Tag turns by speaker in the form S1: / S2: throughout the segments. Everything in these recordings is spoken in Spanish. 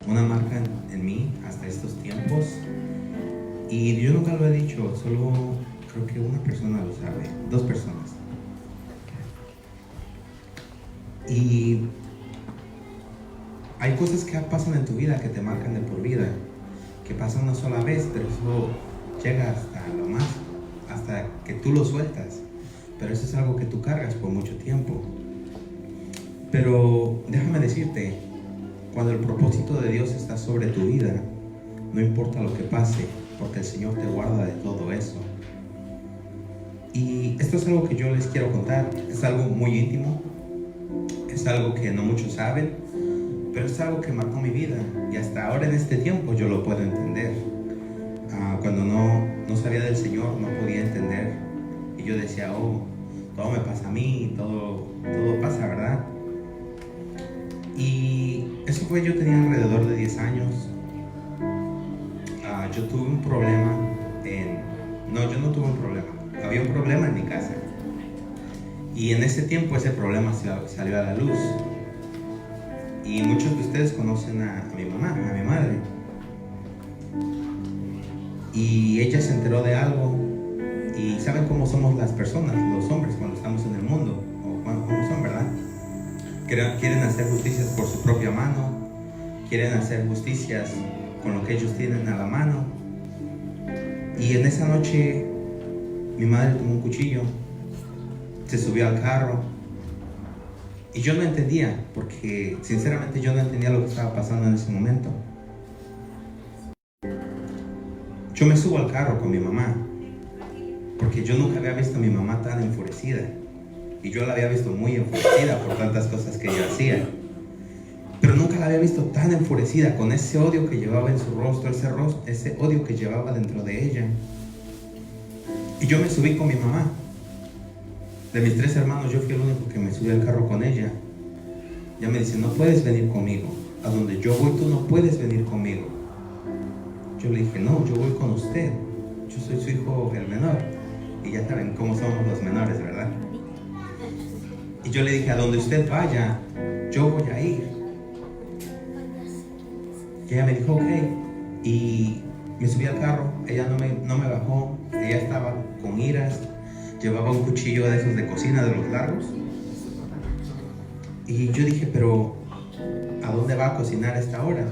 S1: una marca en mí hasta estos tiempos. Y yo nunca lo he dicho, solo creo que una persona lo sabe, dos personas. Y hay cosas que pasan en tu vida que te marcan de por vida, que pasan una sola vez, pero eso llega hasta lo más, hasta que tú lo sueltas. Pero eso es algo que tú cargas por mucho tiempo. Pero déjame decirte, cuando el propósito de Dios está sobre tu vida, no importa lo que pase, porque el Señor te guarda de todo eso. Y esto es algo que yo les quiero contar. Es algo muy íntimo, es algo que no muchos saben, pero es algo que marcó mi vida. Y hasta ahora en este tiempo yo lo puedo entender. Cuando no sabía del Señor, no podía entender. Y yo decía, todo me pasa a mí, todo pasa, ¿verdad? Y eso fue, yo tenía alrededor de 10 años. Yo tuve un problema yo no tuve un problema. Había un problema en mi casa. Y en ese tiempo ese problema salió a la luz. Y muchos de ustedes conocen a mi mamá, a mi madre. Y ella se enteró de algo. Y saben cómo somos las personas, los hombres, cuando estamos en el mundo. O cómo son, ¿verdad? Quieren hacer justicias por su propia mano. Quieren hacer justicias con lo que ellos tienen a la mano. Y en esa noche mi madre tomó un cuchillo, se subió al carro. Y yo no entendía, porque sinceramente yo no entendía lo que estaba pasando en ese momento. Yo me subo al carro con mi mamá, porque yo nunca había visto a mi mamá tan enfurecida. Y yo la había visto muy enfurecida por tantas cosas que ella hacía. Pero nunca la había visto tan enfurecida, con ese odio que llevaba en su rostro, ese odio que llevaba dentro de ella. Y yo me subí con mi mamá. De mis 3 hermanos, yo fui el único que me subí al carro con ella. Ella me dice, no puedes venir conmigo. A donde yo voy, tú no puedes venir conmigo. Yo le dije, no, yo voy con usted. Yo soy su hijo, el menor. Y ya saben cómo somos los menores, ¿verdad? Y yo le dije, a donde usted vaya, yo voy a ir. Y ella me dijo, ok. Y me subí al carro, ella no me bajó. Ella estaba con iras, llevaba un cuchillo de esos de cocina, de los largos. Y yo dije, pero ¿a dónde va a cocinar a esta hora?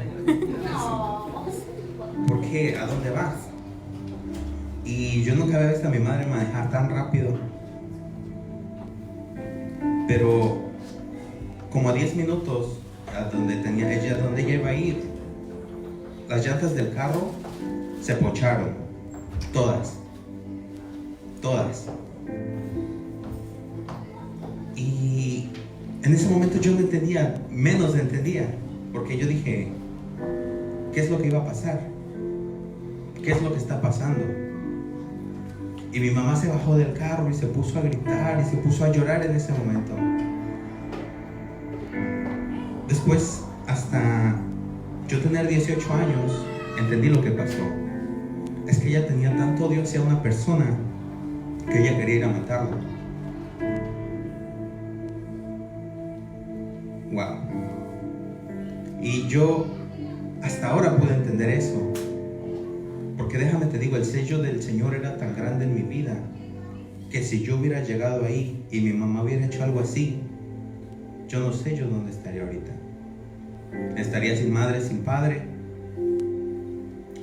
S1: ¿Por qué? ¿A dónde vas? Y yo nunca había visto a mi madre manejar tan rápido. Pero como a 10 minutos donde ella iba a ir, las llantas del carro se poncharon. Todas. Y en ese momento yo no entendía, menos entendía, porque yo dije, ¿qué es lo que iba a pasar? ¿Qué es lo que está pasando? Y mi mamá se bajó del carro y se puso a gritar y se puso a llorar en ese momento. Después, hasta yo tener 18 años, entendí lo que pasó. Es que ella tenía tanto odio hacia una persona que ella quería ir a matarlo. Wow. Y yo hasta ahora pude entender eso. Porque déjame te digo, el sello del Señor era tan grande en mi vida que si yo hubiera llegado ahí y mi mamá hubiera hecho algo así, yo no sé yo dónde estaría ahorita. Estaría sin madre, sin padre,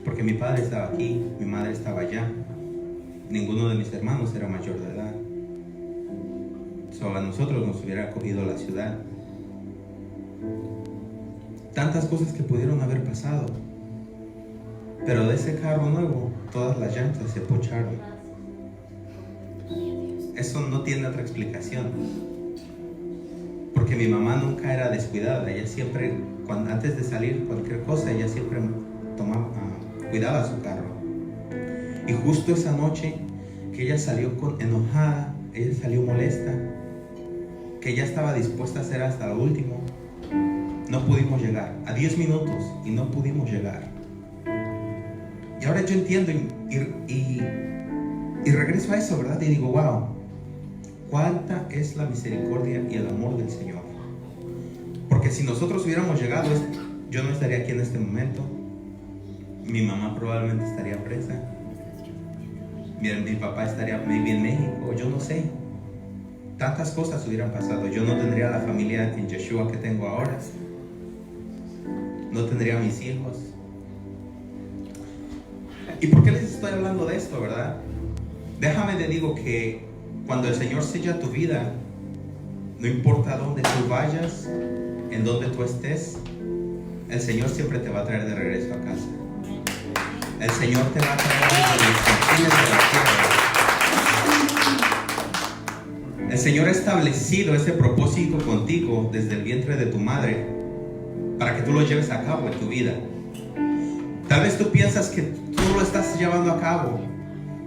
S1: porque mi padre estaba aquí, mi madre estaba allá. Ninguno de mis hermanos era mayor de edad. Solo a nosotros nos hubiera acogido la ciudad. Tantas cosas que pudieron haber pasado. Pero de ese carro nuevo, todas las llantas se poncharon. Eso no tiene otra explicación. Porque mi mamá nunca era descuidada. Ella siempre, antes de salir cualquier cosa, ella siempre cuidaba su carro. Y justo esa noche que ella salió enojada, ella salió molesta, que ella estaba dispuesta a hacer hasta lo último, no pudimos llegar. A 10 minutos y no pudimos llegar. Y ahora yo entiendo y regreso a eso, ¿verdad? Y digo, wow, cuánta es la misericordia y el amor del Señor. Porque si nosotros hubiéramos llegado, yo no estaría aquí en este momento. Mi mamá probablemente estaría presa. Mi papá estaría maybe en México, yo no sé. Tantas cosas hubieran pasado. Yo no tendría la familia en Yeshua que tengo ahora. No tendría mis hijos. ¿Y por qué les estoy hablando de esto, verdad? Déjame te digo que cuando el Señor sella tu vida, no importa dónde tú vayas, en donde tú estés, el Señor siempre te va a traer de regreso a casa. El Señor te va a traer desde los confines de la tierra. El Señor ha establecido ese propósito contigo desde el vientre de tu madre para que tú lo lleves a cabo en tu vida. Tal vez tú piensas que tú lo estás llevando a cabo,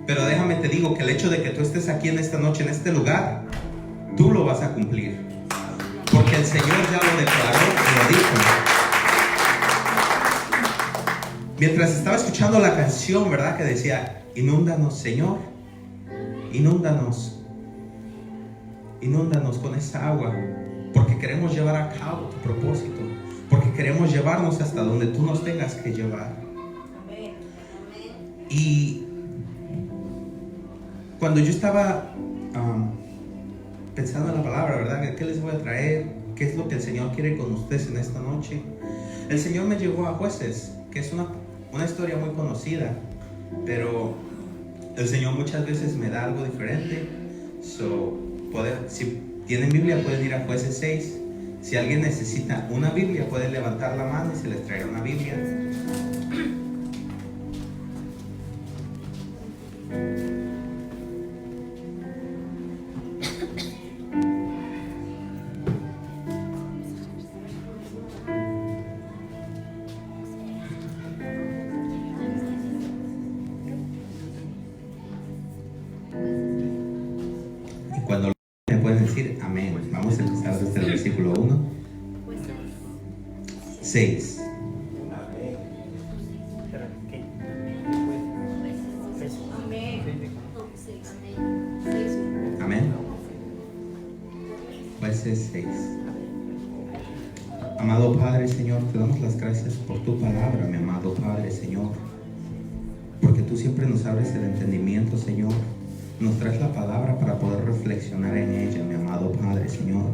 S1: pero déjame te digo que el hecho de que tú estés aquí en esta noche, en este lugar, tú lo vas a cumplir. Porque el Señor ya lo declaró y lo dijo. Mientras estaba escuchando la canción, ¿verdad? Que decía, inúndanos, Señor, inúndanos. Inúndanos con esa agua, porque queremos llevar a cabo tu propósito, porque queremos llevarnos hasta donde tú nos tengas que llevar. Y cuando yo estaba pensando en la palabra, ¿verdad? ¿Qué les voy a traer? ¿Qué es lo que el Señor quiere con ustedes en esta noche? El Señor me llevó a Jueces, que es una historia muy conocida, pero el Señor muchas veces me da algo diferente. Si tienen Biblia, pueden ir a Jueces 6. Si alguien necesita una Biblia, pueden levantar la mano y se les traerá una Biblia. Y cuando me pueden decir amén. Vamos a empezar desde el versículo 1. 6. Amén. Jueces 6. Amado Padre, Señor, te damos las gracias por tu palabra, mi amado Padre, Señor, porque tú siempre nos abres el entendimiento, Señor. Nos traes la palabra para poder reflexionar en ella, mi amado Padre, Señor.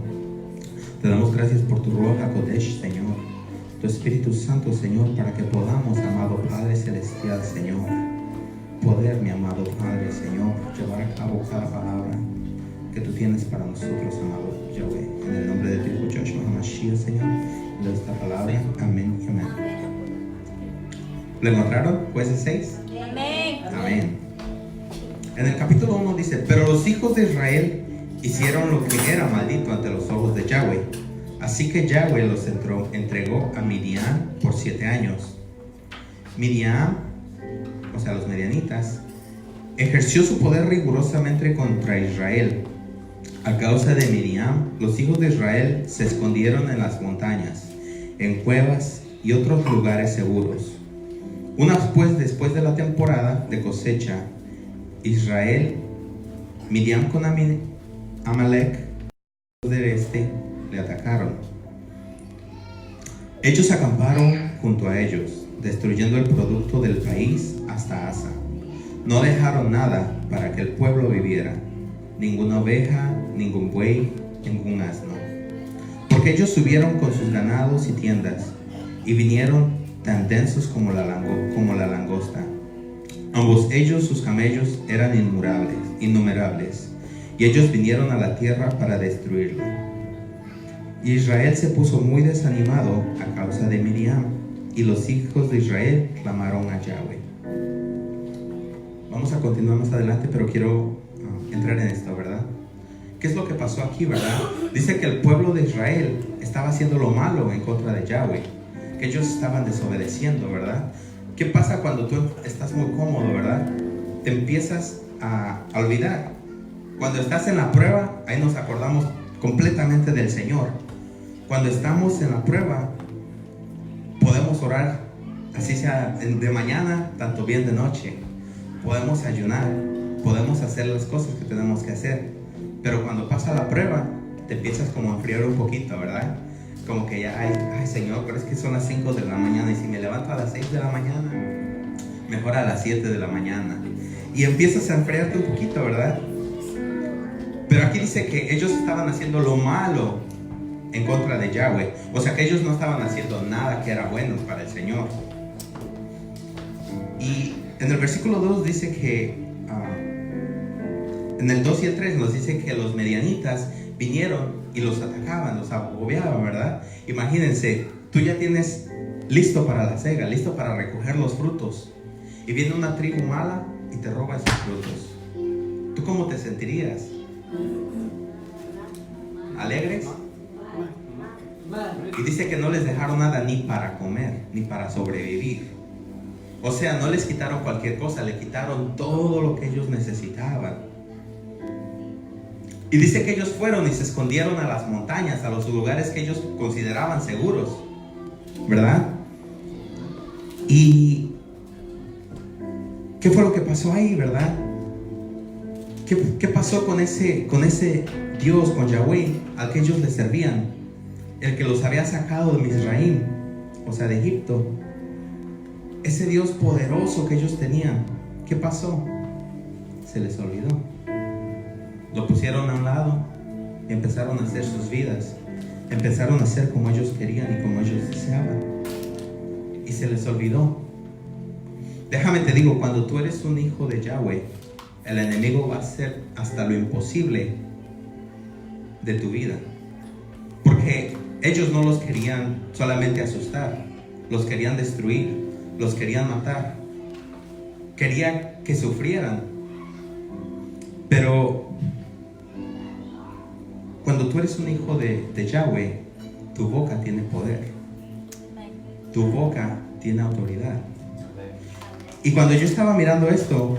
S1: Te damos gracias por tu Ruach HaKodesh, Señor, tu Espíritu Santo, Señor, para que podamos, amado Padre Celestial, Señor, poder, mi amado Padre, Señor, llevar a cabo cada palabra que tú tienes para nosotros, amado Yahweh. En el nombre de tu Hijo Joshua HaMashiach, Señor, de esta palabra, amén y amén. ¿Lo encontraron? Jueces 6.
S2: Amén.
S1: Amén. En el capítulo 1 dice, pero los hijos de Israel hicieron lo que era maldito ante los ojos de Yahweh. Así que Yahweh los entregó a Midian por 7 años. Midian, o sea, los medianitas, ejerció su poder rigurosamente contra Israel. A causa de Midian, los hijos de Israel se escondieron en las montañas, en cuevas y otros lugares seguros. Después de la temporada de cosecha, Israel, Midian con Amalek del este le atacaron. Ellos acamparon junto a ellos, destruyendo el producto del país hasta Asa. No dejaron nada para que el pueblo viviera, ninguna oveja, ningún buey, ningún asno. Porque ellos subieron con sus ganados y tiendas, y vinieron tan densos como la langosta. Ambos ellos, sus camellos, eran innumerables, y ellos vinieron a la tierra para destruirla. Y Israel se puso muy desanimado a causa de Miriam, y los hijos de Israel clamaron a Yahweh. Vamos a continuar más adelante, pero quiero entrar en esto, ¿verdad? ¿Qué es lo que pasó aquí, verdad? Dice que el pueblo de Israel estaba haciendo lo malo en contra de Yahweh, que ellos estaban desobedeciendo, ¿verdad? ¿Qué pasa cuando tú estás muy cómodo, verdad? Te empiezas a olvidar. Cuando estás en la prueba, ahí nos acordamos completamente del Señor. Cuando estamos en la prueba, podemos orar, así sea de mañana, tanto bien de noche. Podemos ayunar, podemos hacer las cosas que tenemos que hacer. Pero cuando pasa la prueba, te empiezas como a enfriar un poquito, ¿verdad? como que ya, ay Señor, pero es que son las 5 de la mañana y si me levanto a las 6 de la mañana, mejor a las 7 de la mañana. Y empiezas a enfriarte un poquito, ¿verdad? Pero aquí dice que ellos estaban haciendo lo malo en contra de Yahweh. O sea que ellos no estaban haciendo nada que era bueno para el Señor. Y en el versículo 2 dice que, en el 2 y el 3 nos dice que los medianitas vinieron y los atacaban, los agobiaban, ¿verdad? Imagínense, tú ya tienes listo para la siega, listo para recoger los frutos. Y viene una tribu mala y te roba esos frutos. ¿Tú cómo te sentirías? ¿Alegres? Y dice que no les dejaron nada ni para comer, ni para sobrevivir. O sea, no les quitaron cualquier cosa, le quitaron todo lo que ellos necesitaban. Y dice que ellos fueron y se escondieron a las montañas, a los lugares que ellos consideraban seguros, ¿verdad? ¿Y qué fue lo que pasó ahí, verdad? ¿Qué pasó con ese Dios, con Yahweh, al que ellos le servían? El que los había sacado de Misraim, o sea, de Egipto. Ese Dios poderoso que ellos tenían, ¿qué pasó? Se les olvidó. Lo pusieron a un lado y empezaron a hacer sus vidas. Empezaron a hacer como ellos querían y como ellos deseaban. Y se les olvidó. Déjame te digo, cuando tú eres un hijo de Yahweh, el enemigo va a hacer hasta lo imposible de tu vida. Porque ellos no los querían solamente asustar, los querían destruir, los querían matar. Querían que sufrieran. Pero cuando tú eres un hijo de Yahweh, tu boca tiene poder. Tu boca tiene autoridad. Y cuando yo estaba mirando esto,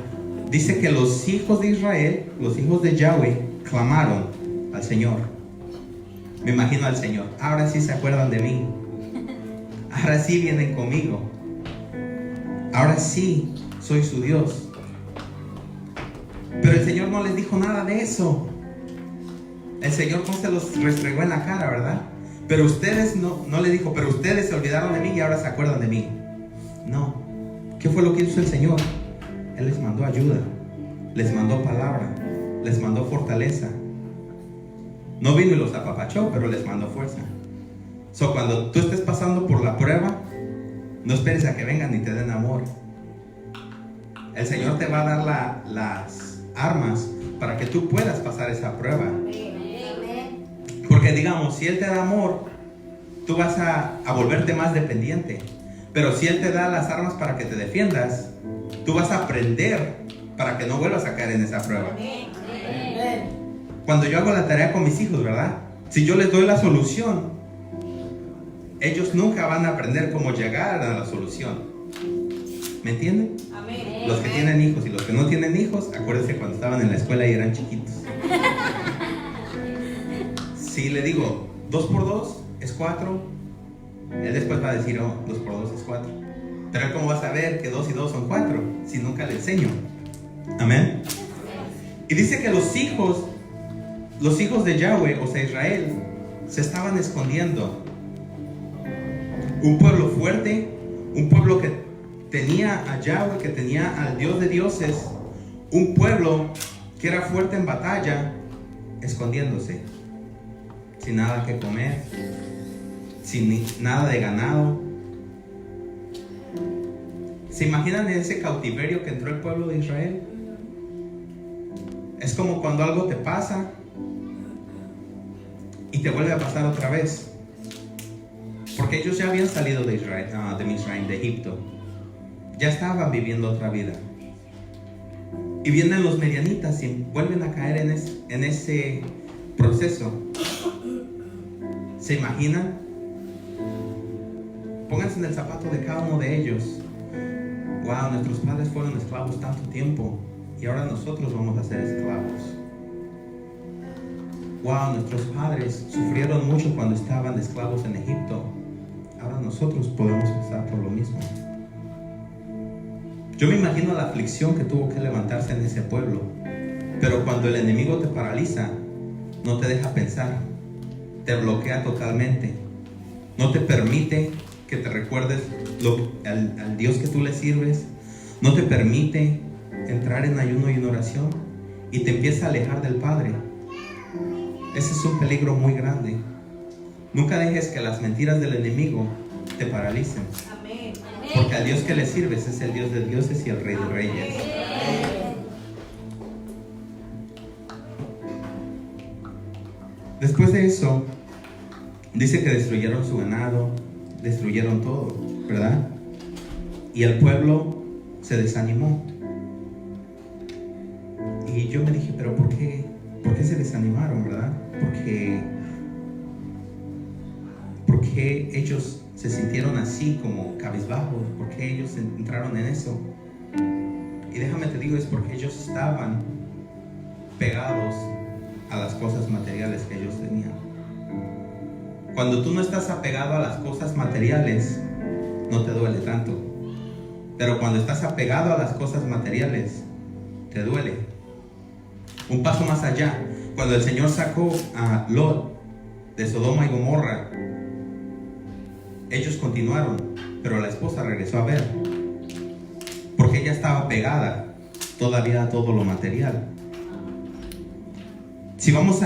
S1: dice que los hijos de Israel, los hijos de Yahweh, clamaron al Señor. Me imagino al Señor. Ahora sí se acuerdan de mí. Ahora sí vienen conmigo. Ahora sí soy su Dios. Pero el Señor no les dijo nada de eso. El Señor no se los restregó en la cara, ¿verdad? Pero ustedes no le dijo, pero ustedes se olvidaron de mí y ahora se acuerdan de mí. No. ¿Qué fue lo que hizo el Señor? Él les mandó ayuda, les mandó palabra, les mandó fortaleza. No vino y los apapachó, pero les mandó fuerza. Cuando tú estés pasando por la prueba, no esperes a que vengan y te den amor. El Señor te va a dar las armas para que tú puedas pasar esa prueba. Porque digamos, si Él te da amor, tú vas a volverte más dependiente. Pero si Él te da las armas para que te defiendas, tú vas a aprender para que no vuelvas a caer en esa prueba. Cuando yo hago la tarea con mis hijos, ¿verdad? Si yo les doy la solución, ellos nunca van a aprender cómo llegar a la solución. ¿Me entienden? Amén. Los que tienen hijos y los que no tienen hijos, acuérdense cuando estaban en la escuela y eran chiquitos. Si le digo 2 por 2 es 4, él después va a decir, oh, 2 por 2 es 4. Pero él, ¿cómo va a saber que 2 y 2 son 4 si nunca le enseño? Amén. Y dice que los hijos de Yahweh, o sea Israel, se estaban escondiendo. Un pueblo fuerte, un pueblo que tenía a Yahweh, que tenía al Dios de dioses, un pueblo que era fuerte en batalla, escondiéndose, sin nada que comer, sin nada de ganado. ¿Se imaginan ese cautiverio que entró el pueblo de Israel? Es como cuando algo te pasa y te vuelve a pasar otra vez. Porque ellos ya habían salido de Israel, de Misraim, de Egipto. Ya estaban viviendo otra vida. Y vienen los medianitas y vuelven a caer en ese proceso. ¿Se imaginan? Pónganse en el zapato de cada uno de ellos. Wow, nuestros padres fueron esclavos tanto tiempo y ahora nosotros vamos a ser esclavos. Wow, nuestros padres sufrieron mucho cuando estaban esclavos en Egipto. Ahora nosotros podemos pasar por lo mismo. Yo me imagino la aflicción que tuvo que levantarse en ese pueblo. Pero cuando el enemigo te paraliza, no te deja pensar, te bloquea totalmente. No te permite que te recuerdes al Dios que tú le sirves. No te permite entrar en ayuno y en oración y te empieza a alejar del Padre. Ese es un peligro muy grande. Nunca dejes que las mentiras del enemigo te paralicen. Porque al Dios que le sirves es el Dios de dioses y el Rey de reyes. Después de eso, dice que destruyeron su ganado, destruyeron todo, ¿verdad? Y el pueblo se desanimó. Y yo me dije, pero ¿por qué se desanimaron, verdad? ¿Por qué ellos se sintieron así como cabizbajos? ¿Por qué ellos entraron en eso? Y déjame te digo, es porque ellos estaban pegados a las cosas materiales que ellos tenían. Cuando tú no estás apegado a las cosas materiales, no te duele tanto. Pero cuando estás apegado a las cosas materiales, te duele. Un paso más allá, cuando el Señor sacó a Lot de Sodoma y Gomorra, ellos continuaron, pero la esposa regresó a ver, porque ella estaba pegada todavía a todo lo material. Si vamos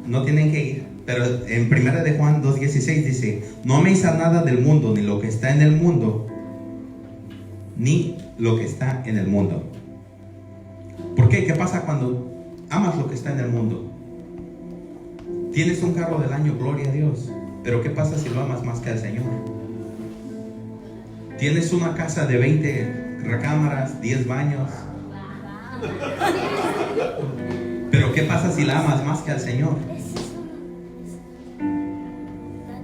S1: no tienen que ir, pero en 1 de Juan 2:16 dice: no améis a nada del mundo, ni lo que está en el mundo, ni lo que está en el mundo. ¿Por qué? ¿Qué pasa cuando amas lo que está en el mundo? Tienes un carro del año, gloria a Dios, pero ¿qué pasa si lo amas más que al Señor? Tienes una casa de 20 recámaras, 10 baños, pero ¿qué pasa si la amas más que al Señor?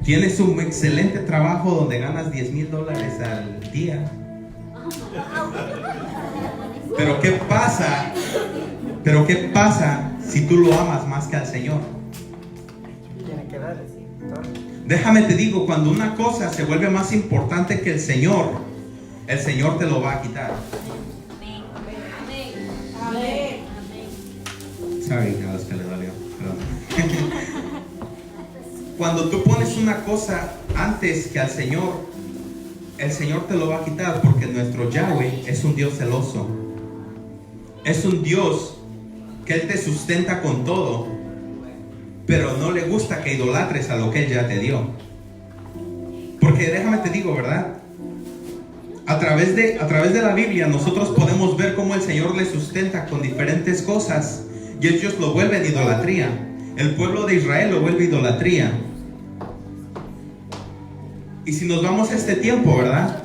S1: Tienes un excelente trabajo donde ganas $10,000 al día, pero ¿qué pasa si tú lo amas más que al Señor? Déjame te digo, cuando una cosa se vuelve más importante que el Señor te lo va a quitar. Sorry, a los que le dolió, perdón. Cuando tú pones una cosa antes que al Señor, el Señor te lo va a quitar, porque nuestro Yahweh es un Dios celoso. Es un Dios que Él te sustenta con todo, pero no le gusta que idolatres a lo que Él ya te dio. Porque déjame te digo, ¿verdad? A través de la Biblia nosotros podemos ver cómo el Señor le sustenta con diferentes cosas y ellos lo vuelven idolatría. El pueblo de Israel lo vuelve idolatría. Y si nos vamos a este tiempo, ¿verdad?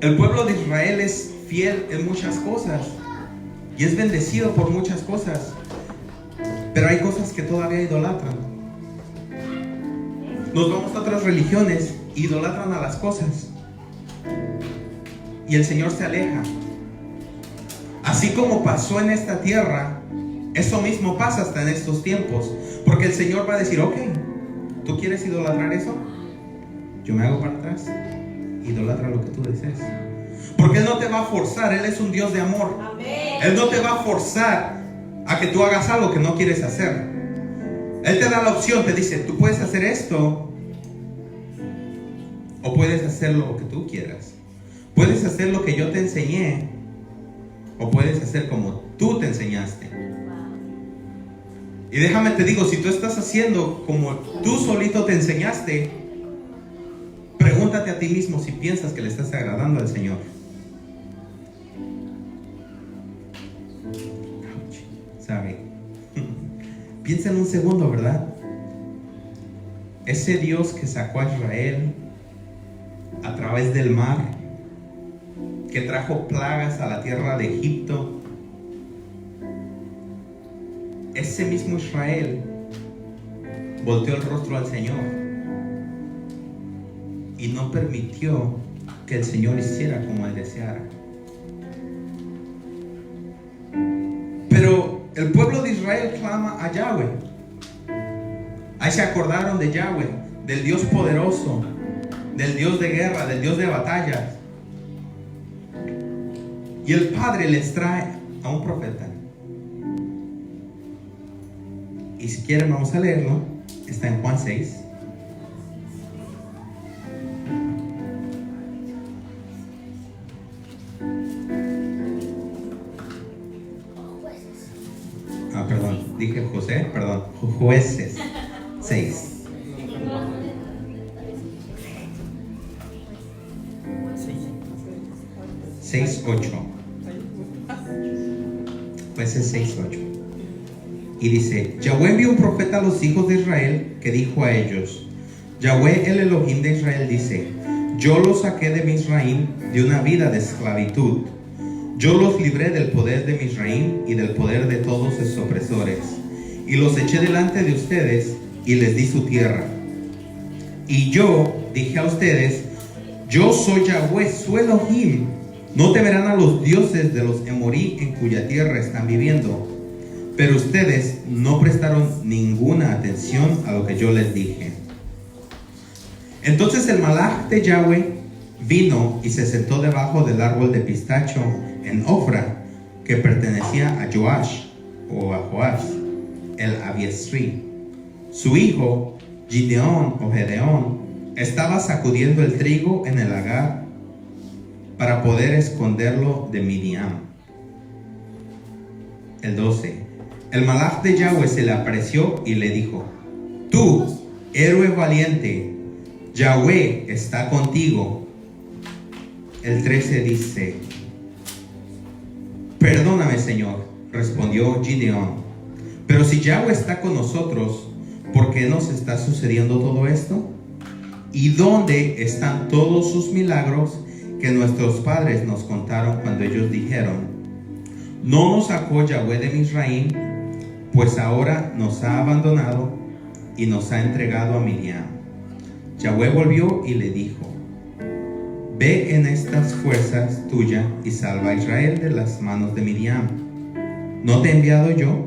S1: El pueblo de Israel es fiel en muchas cosas y es bendecido por muchas cosas, pero hay cosas que todavía idolatran. Nos vamos a otras religiones, idolatran a las cosas y el Señor se aleja. Así como pasó en esta tierra, eso mismo pasa hasta en estos tiempos, porque el Señor va a decir: ok, ¿tú quieres idolatrar eso? Yo me hago para atrás, idolatra lo que tú desees. Porque Él no te va a forzar, Él es un Dios de amor. Amén. Él no te va a forzar a que tú hagas algo que no quieres hacer. Él te da la opción, te dice: tú puedes hacer esto, o puedes hacer lo que tú quieras. Puedes hacer lo que yo te enseñé, o puedes hacer como tú te enseñaste. Y déjame te digo, si tú estás haciendo como tú solito te enseñaste, pregúntate a ti mismo si piensas que le estás agradando al Señor. ¿Sabe? Piensa en un segundo, ¿verdad? Ese Dios que sacó a Israel a través del mar, que trajo plagas a la tierra de Egipto, ese mismo Israel volteó el rostro al Señor y no permitió que el Señor hiciera como Él deseara. Pero el pueblo de Israel clama a Yahweh. Ahí se acordaron de Yahweh, del Dios poderoso, del Dios de guerra, del Dios de batallas. Y el Padre les trae a un profeta. Y si quieren vamos a leerlo. Está en Juan 6. dije José, perdón, Jueces 6. Jueces 6:8. Y dice: Yahweh envió un profeta a los hijos de Israel que dijo a ellos: Yahweh el Elohim de Israel dice: yo los saqué de Misraim de una vida de esclavitud. Yo los libré del poder de Misraim y del poder de todos sus opresores, y los eché delante de ustedes y les di su tierra. Y yo dije a ustedes: yo soy Yahweh, su Elohim. No temerán a los dioses de los Emorí en cuya tierra están viviendo. Pero ustedes no prestaron ninguna atención a lo que yo les dije. Entonces el malaj de Yahweh vino y se sentó debajo del árbol de pistacho en Ofra, que pertenecía a Joash o a Joás, el Abiesri. Su hijo Gedeón estaba sacudiendo el trigo en el lagar para poder esconderlo de Midian. El 12. El malaj de Yahweh se le apareció y le dijo: tú, héroe valiente, Yahweh está contigo. El 13 dice: perdóname, Señor, respondió Gedeón, pero si Yahweh está con nosotros, ¿por qué nos está sucediendo todo esto? ¿Y dónde están todos sus milagros que nuestros padres nos contaron cuando ellos dijeron: no nos sacó Yahweh de Misraim, pues ahora nos ha abandonado y nos ha entregado a Midian? Yahweh volvió y le dijo: ve en estas fuerzas tuyas y salva a Israel de las manos de Midian. ¿No te he enviado yo?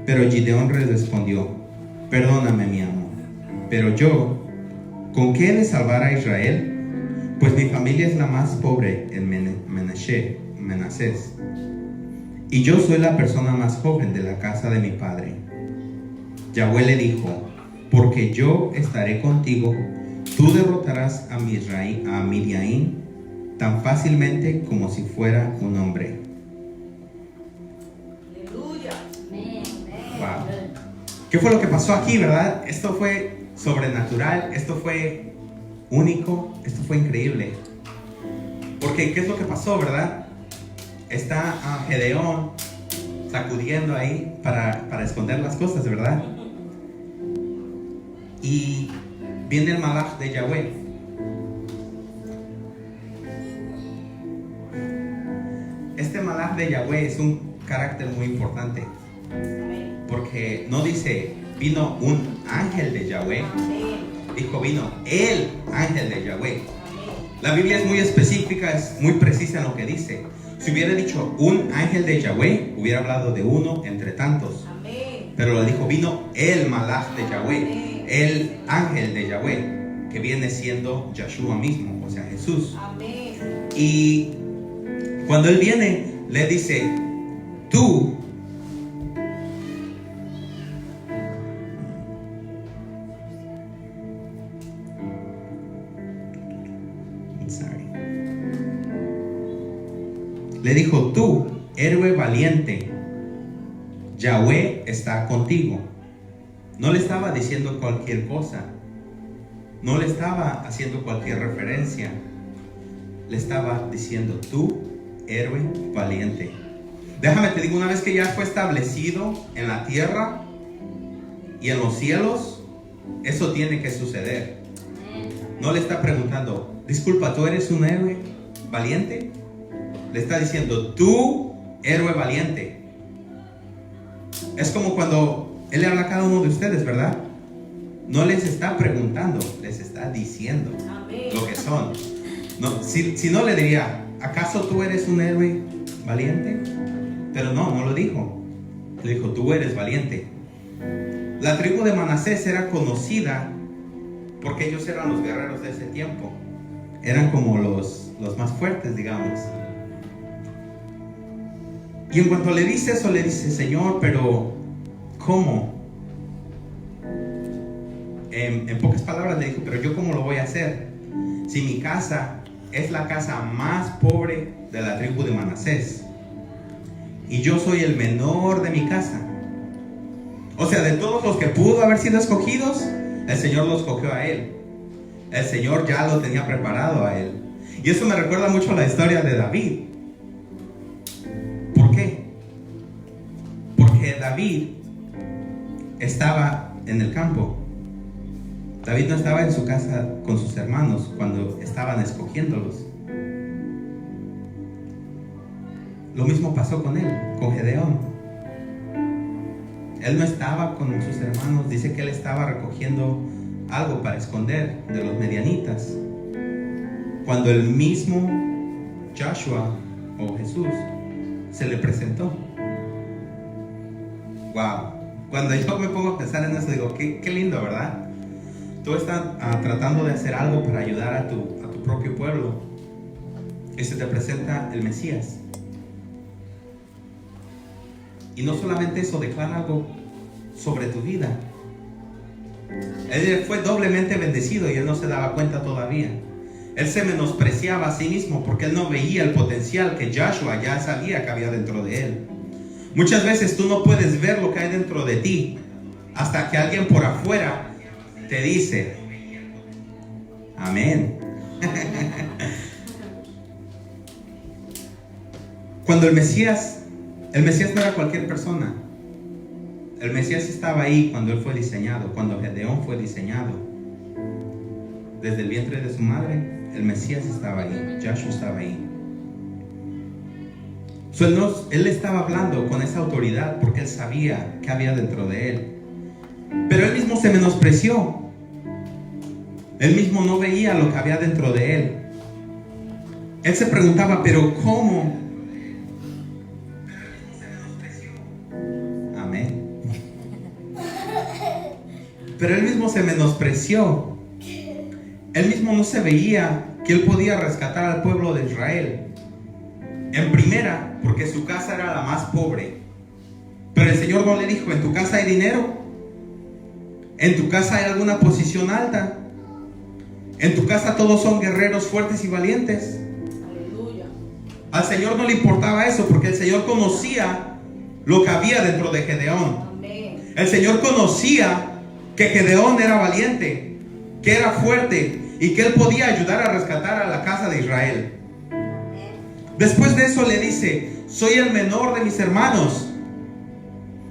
S1: Pero Gedeón le respondió: perdóname, mi amo, pero yo, ¿con qué he de salvar a Israel? Pues mi familia es la más pobre en Menasés, y yo soy la persona más joven de la casa de mi padre. Yahweh le dijo: porque yo estaré contigo, tú derrotarás a Midian tan fácilmente como si fuera un hombre.
S2: Aleluya.
S1: Wow. ¿Qué fue lo que pasó aquí, verdad? Esto fue sobrenatural, esto fue único, esto fue increíble. Porque ¿qué es lo que pasó, verdad? Está a Gedeón sacudiendo ahí para esconder las cosas, ¿verdad? Y viene el malaj de Yahweh. Este malaj de Yahweh es un carácter muy importante, porque no dice vino un ángel de Yahweh, dijo vino el ángel de Yahweh. La Biblia es muy específica, es muy precisa en lo que dice. Si hubiera dicho un ángel de Yahweh, hubiera hablado de uno entre tantos. Pero le dijo vino el malaj de Yahweh, el ángel de Yahweh, que viene siendo Yeshua mismo, o sea, Jesús. Y cuando él viene, le dice: tú le dijo: tú, héroe valiente, Yahweh está contigo. No le estaba diciendo cualquier cosa, no le estaba haciendo cualquier referencia, le estaba diciendo: tú, héroe valiente. Déjame te digo, una vez que ya fue establecido en la tierra y en los cielos, eso tiene que suceder. No le está preguntando: disculpa, ¿tú eres un héroe valiente? Le está diciendo: tú, héroe valiente. Es como cuando él le habla a cada uno de ustedes, ¿verdad? No les está preguntando, les está diciendo lo que son. No, si no le diría: ¿acaso tú eres un héroe valiente? Pero no lo dijo. Le dijo: tú eres valiente. La tribu de Manasés era conocida porque ellos eran los guerreros de ese tiempo. Eran como los más fuertes, digamos. Y en cuanto le dice eso, le dice: Señor, pero ¿cómo? En pocas palabras le dijo: pero yo ¿cómo lo voy a hacer? Si mi casa es la casa más pobre de la tribu de Manasés y yo soy el menor de mi casa. O sea, de todos los que pudo haber sido escogidos, el Señor lo escogió a él. El Señor ya lo tenía preparado a él. Y eso me recuerda mucho a la historia de David. ¿Por qué? Porque David estaba en el campo. David no estaba en su casa con sus hermanos cuando estaban escogiéndolos. Lo mismo pasó con él, con Gedeón. Él no estaba con sus hermanos. Dice que él estaba recogiendo algo para esconder de los medianitas, cuando el mismo Joshua o Jesús se le presentó. Wow. Cuando yo me pongo a pensar en eso, digo, qué lindo, ¿verdad? Tú estás tratando de hacer algo para ayudar a tu propio pueblo, y se te presenta el Mesías. Y no solamente eso, declara algo sobre tu vida. Él fue doblemente bendecido y él no se daba cuenta todavía. Él se menospreciaba a sí mismo porque él no veía el potencial que Joshua ya sabía que había dentro de él. Muchas veces tú no puedes ver lo que hay dentro de ti hasta que alguien por afuera te dice amén. Cuando el Mesías no era cualquier persona. El Mesías estaba ahí cuando él fue diseñado, cuando Gedeón fue diseñado. Desde el vientre de su madre, el Mesías estaba ahí, Joshua estaba ahí. Él estaba hablando con esa autoridad porque él sabía que había dentro de él. Pero él mismo se menospreció. Él mismo no veía lo que había dentro de él. Él se preguntaba, ¿pero cómo? Pero él mismo se menospreció. Él mismo no se veía que él podía rescatar al pueblo de Israel. En primera, porque su casa era la más pobre. Pero el Señor no le dijo, ¿en tu casa hay dinero? ¿En tu casa hay alguna posición alta? ¿En tu casa todos son guerreros fuertes y valientes? Aleluya. Al Señor no le importaba eso, porque el Señor conocía lo que había dentro de Gedeón. Amén. El Señor conocía que Gedeón era valiente, que era fuerte y que él podía ayudar a rescatar a la casa de Israel. Después de eso le dice, soy el menor de mis hermanos.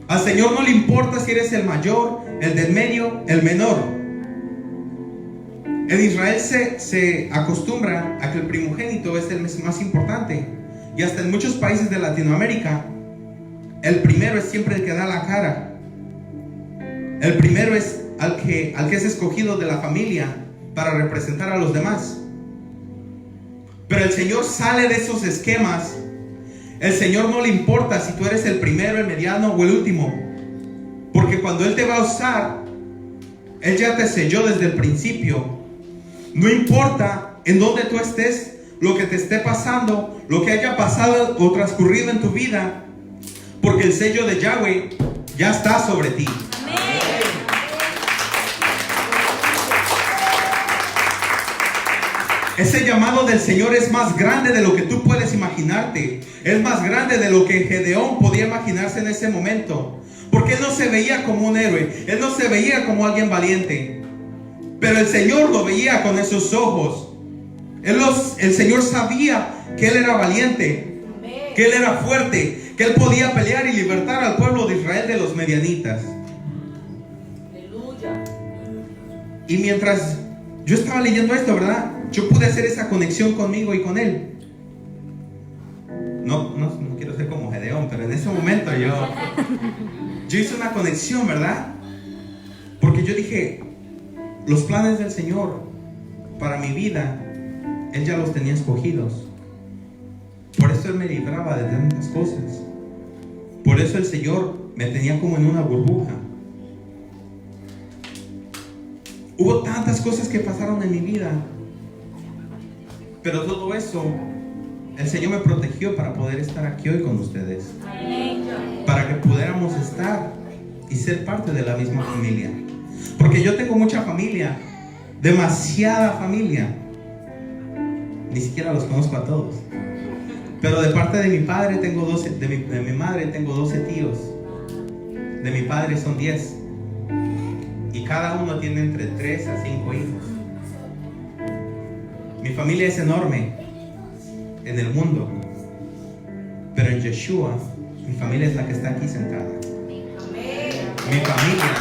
S1: Al Señor no le importa si eres el mayor, el del medio, el menor. En Israel se acostumbra a que el primogénito es el más importante. Y hasta en muchos países de Latinoamérica, el primero es siempre el que da la cara. El primero es al que es escogido de la familia para representar a los demás. Pero el Señor sale de esos esquemas. El Señor no le importa si tú eres el primero, el mediano o el último, porque cuando Él te va a usar, Él ya te selló desde el principio. No importa en dónde tú estés, lo que te esté pasando, lo que haya pasado o transcurrido en tu vida, porque el sello de Yahweh ya está sobre ti. Ese llamado del Señor es más grande de lo que tú puedes imaginarte. Es más grande de lo que Gedeón podía imaginarse en ese momento. Porque él no se veía como un héroe. Él no se veía como alguien valiente. Pero el Señor lo veía con esos ojos. El Señor sabía que él era valiente, que él era fuerte, que él podía pelear y libertar al pueblo de Israel de los medianitas. Aleluya. Y mientras yo estaba leyendo esto, ¿verdad? Yo pude hacer esa conexión conmigo y con él. No quiero ser como Gedeón, pero en ese momento yo hice una conexión, ¿verdad? Porque yo dije, los planes del Señor para mi vida, Él ya los tenía escogidos. Por eso Él me libraba de tantas cosas. Por eso el Señor me tenía como en una burbuja. Hubo tantas cosas que pasaron en mi vida, pero todo eso, el Señor me protegió para poder estar aquí hoy con ustedes. Para que pudiéramos estar y ser parte de la misma familia. Porque yo tengo mucha familia, demasiada familia. Ni siquiera los conozco a todos. Pero de parte de mi padre tengo 12, de mi madre tengo 12 tíos. de mi padre son 10. Y cada uno tiene entre 3 a 5 hijos. Mi familia es enorme en el mundo. Pero en Yeshua, mi familia es la que está aquí sentada. Mi familia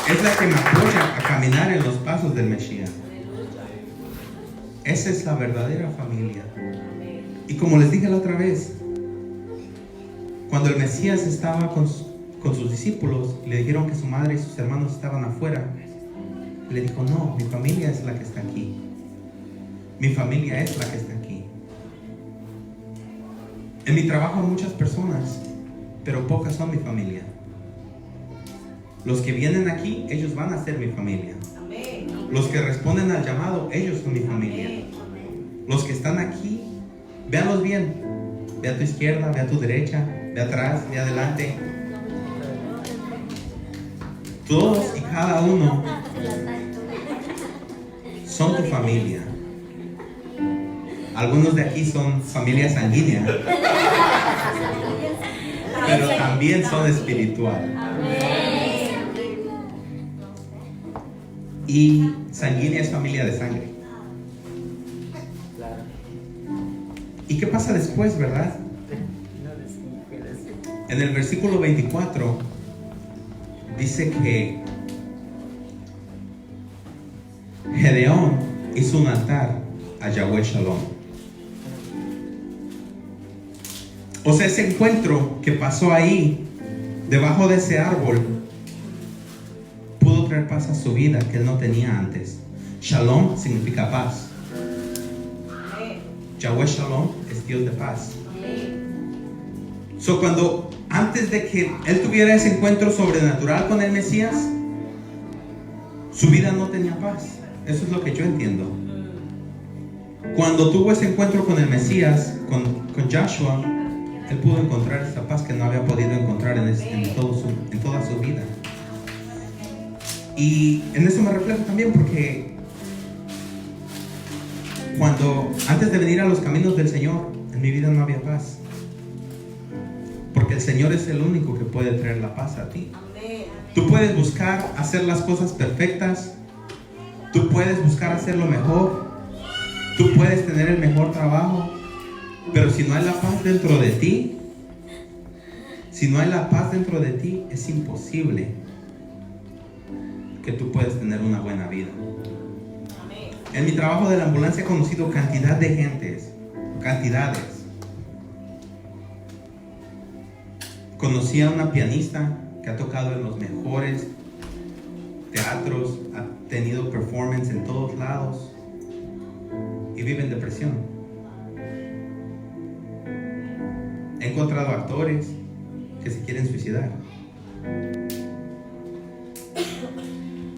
S1: es la que me apoya a caminar en los pasos del Mesías. Esa es la verdadera familia. Y como les dije la otra vez, cuando el Mesías estaba con sus discípulos, le dijeron que su madre y sus hermanos estaban afuera. Le dijo, no, mi familia es la que está aquí. Mi familia es la que está aquí. En mi trabajo hay muchas personas, pero pocas son mi familia. Los que vienen aquí, ellos van a ser mi familia. Los que responden al llamado, ellos son mi familia. Los que están aquí, véanlos bien. Ve a tu izquierda, ve a tu derecha, ve atrás, ve adelante. Todos y cada uno son tu familia. Algunos de aquí son familia sanguínea, pero también son espiritual. Y sanguínea es familia de sangre. ¿Y qué pasa después, verdad? En el versículo 24 dice que Gedeón hizo un altar a Yahweh Shalom. O sea, ese encuentro que pasó ahí, debajo de ese árbol, pudo traer paz a su vida que él no tenía antes. Shalom significa paz. Yahweh Shalom es Dios de paz. So, cuando antes de que él tuviera ese encuentro sobrenatural con el Mesías, su vida no tenía paz. Eso es lo que yo entiendo. Cuando tuvo ese encuentro con el Mesías, con Joshua, él pudo encontrar esa paz que no había podido encontrar en toda su vida. Y en eso me reflejo también, porque antes de venir a los caminos del Señor, en mi vida no había paz. Porque el Señor es el único que puede traer la paz a ti. Tú puedes buscar hacer las cosas perfectas. Tú puedes buscar hacer lo mejor. Tú puedes tener el mejor trabajo. Pero si no hay la paz dentro de ti, es imposible que tú puedas tener una buena vida. En mi trabajo de la ambulancia he conocido cantidad de gentes, cantidades. Conocí a una pianista que ha tocado en los mejores teatros, ha tenido performance en todos lados y vive en depresión. He encontrado actores que se quieren suicidar.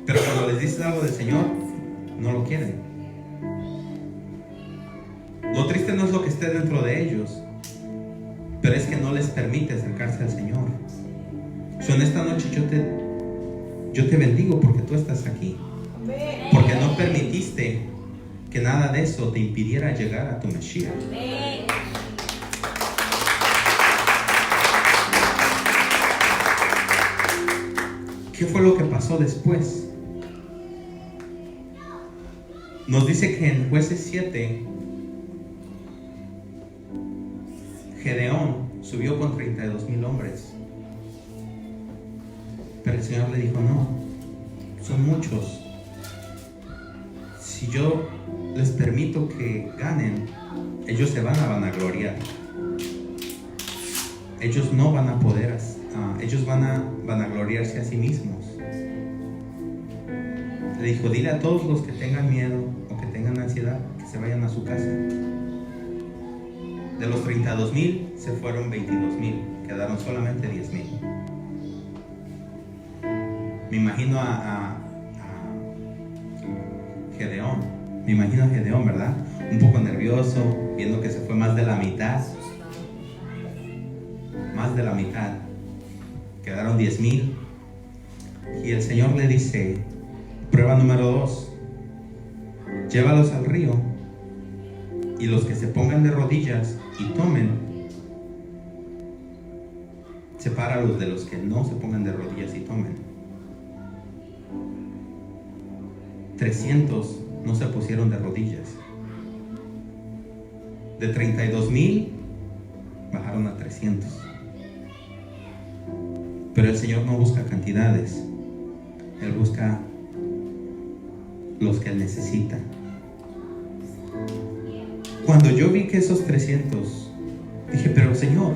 S1: Pero cuando les dices algo del Señor, no lo quieren. Lo triste no es lo que esté dentro de ellos, pero es que no les permite acercarse al Señor. En esta noche yo te bendigo porque tú estás aquí. Porque no permitiste que nada de eso te impidiera llegar a tu Mesías. ¿Qué fue lo que pasó después? Nos dice que en Jueces 7, Gedeón subió con 32,000 hombres. Pero el Señor le dijo, no, son muchos. Si yo les permito que ganen, ellos se van a vanagloriar. Ellos no van a poder, ellos van a vanagloriarse a sí mismos. Le dijo, dile a todos los que tengan miedo o que tengan ansiedad que se vayan a su casa. De los 32,000 se fueron 22,000, quedaron solamente 10,000. Me imagino a Gedeón, ¿verdad? Un poco nervioso, viendo que se fue más de la mitad. Quedaron 10,000. Y el Señor le dice, prueba número 2, llévalos al río y los que se pongan de rodillas y tomen, Sepáralos de los que no se pongan de rodillas y tomen. 300 no se pusieron de rodillas. De 32,000 bajaron a 300. Pero el Señor no busca cantidades. Él busca los que Él necesita. Cuando yo vi que esos 300, dije, pero Señor,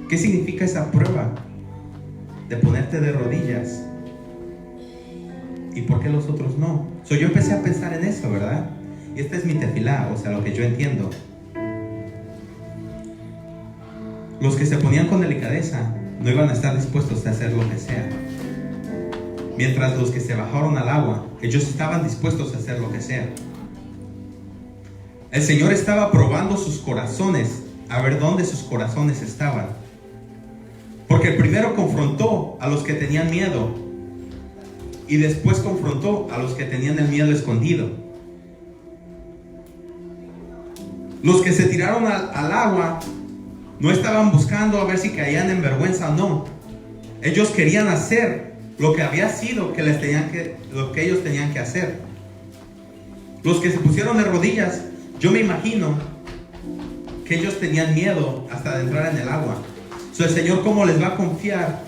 S1: ¿qué significa esa prueba de ponerte de rodillas? ¿Y por qué los otros no? Yo empecé a pensar en eso, ¿verdad? Y esta es mi tefilá, o sea, lo que yo entiendo. Los que se ponían con delicadeza no iban a estar dispuestos a hacer lo que sea. Mientras los que se bajaron al agua, ellos estaban dispuestos a hacer lo que sea. El Señor estaba probando sus corazones, a ver dónde sus corazones estaban. Porque primero confrontó a los que tenían miedo y después confrontó a los que tenían el miedo escondido. Los que se tiraron al agua no estaban buscando a ver si caían en vergüenza o no. Ellos querían hacer lo que había sido lo que ellos tenían que hacer. Los que se pusieron de rodillas, yo me imagino que ellos tenían miedo hasta de entrar en el agua. El Señor, ¿cómo les va a confiar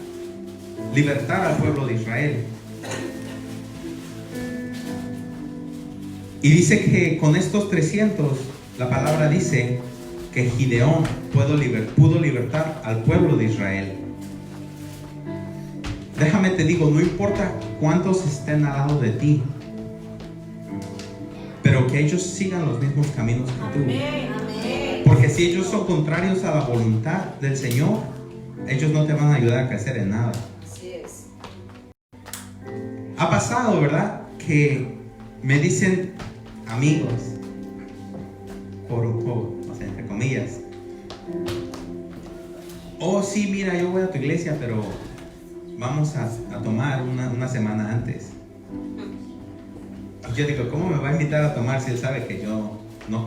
S1: libertar al pueblo de Israel? Y dice que con estos 300, la palabra dice que Gideón pudo libertar al pueblo de Israel. Déjame te digo, no importa cuántos estén al lado de ti, pero que ellos sigan los mismos caminos que tú. Porque si ellos son contrarios a la voluntad del Señor, ellos no te van a ayudar a crecer en nada.
S2: Así es.
S1: Ha pasado, ¿verdad? Que me dicen amigos, por un poco, o sea, entre comillas, oh sí, mira, yo voy a tu iglesia, pero vamos a tomar una semana antes. Y yo digo, ¿cómo me va a invitar a tomar si él sabe que yo no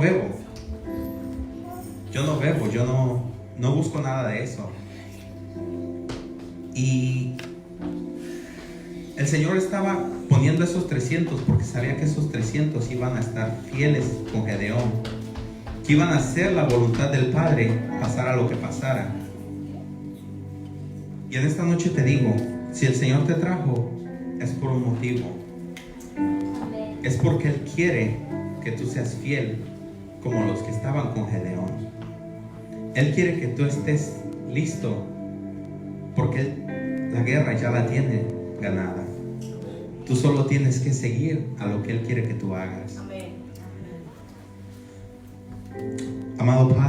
S1: bebo? Yo no busco nada de eso. Y el Señor estaba poniendo esos 300 porque sabía que esos 300 iban a estar fieles con Gedeón, que iban a hacer la voluntad del Padre, pasara lo que pasara. Y en esta noche te digo, si el Señor te trajo, es por un motivo. Es porque Él quiere que tú seas fiel como los que estaban con Gedeón. Él quiere que tú estés listo, porque la guerra ya la tiene ganada. Tú solo tienes que seguir a lo que Él quiere que tú hagas.
S2: Amén.
S1: Amado Padre,